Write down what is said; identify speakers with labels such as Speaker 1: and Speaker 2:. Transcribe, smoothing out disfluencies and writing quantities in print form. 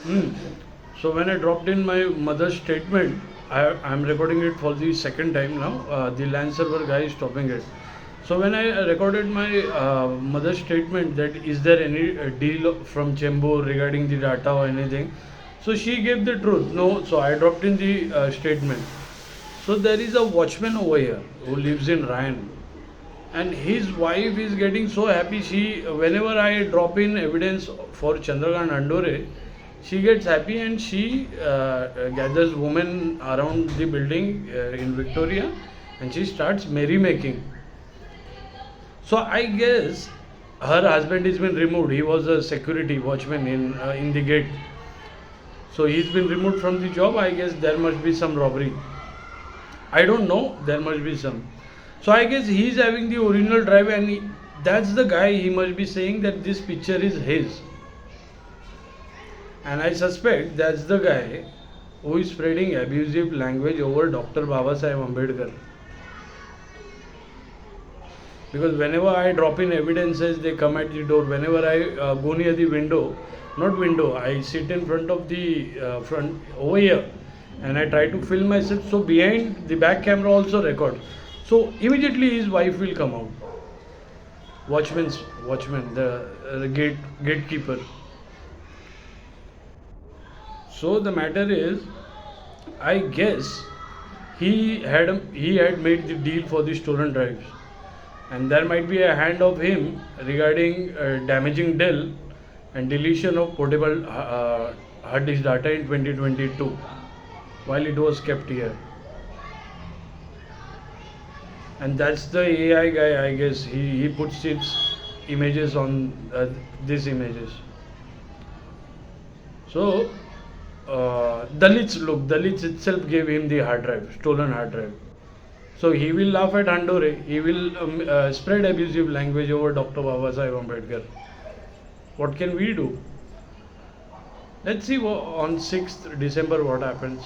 Speaker 1: Mm. So when I dropped in my mother's statement, I'm recording it for the second time now. The LAN server guy is stopping it. So when I recorded my mother's statement that is there any deal from Chembur regarding the data or anything, so she gave the truth. No, so I dropped in the statement. So there is a watchman over here who lives in Ryan, and his wife is getting so happy. She, whenever I drop in evidence for Chandrakant Andore, she gets happy and she gathers women around the building in Victoria, and she starts merrymaking. So I guess her husband has been removed. He was a security watchman in the gate. So he's been removed from the job. I guess there must be some robbery. I don't know. There must be some. So I guess he's having the original drive, and that's the guy. He must be saying that this picture is his. And I suspect that's the guy who is spreading abusive language over Dr. Babasaheb Ambedkar. Because whenever I drop in evidences, they come at the door. Whenever I go near the window, not window, I sit in front of the front over here, and I try to film myself. So behind the back camera also record. So immediately his wife will come out. Watchman, the gatekeeper. So the matter is, I guess he had made the deal for the stolen drives, and there might be a hand of him regarding damaging Dell and deletion of portable hard disk data in 2022 while it was kept here. And that's the AI guy, I guess. He puts its images on these images. So Dalits itself gave him the hard drive, stolen hard drive. So he will laugh at Andore. He will spread abusive language over Dr. Babasaheb Ambedkar. What can we do? Let's see on 6th December what happens.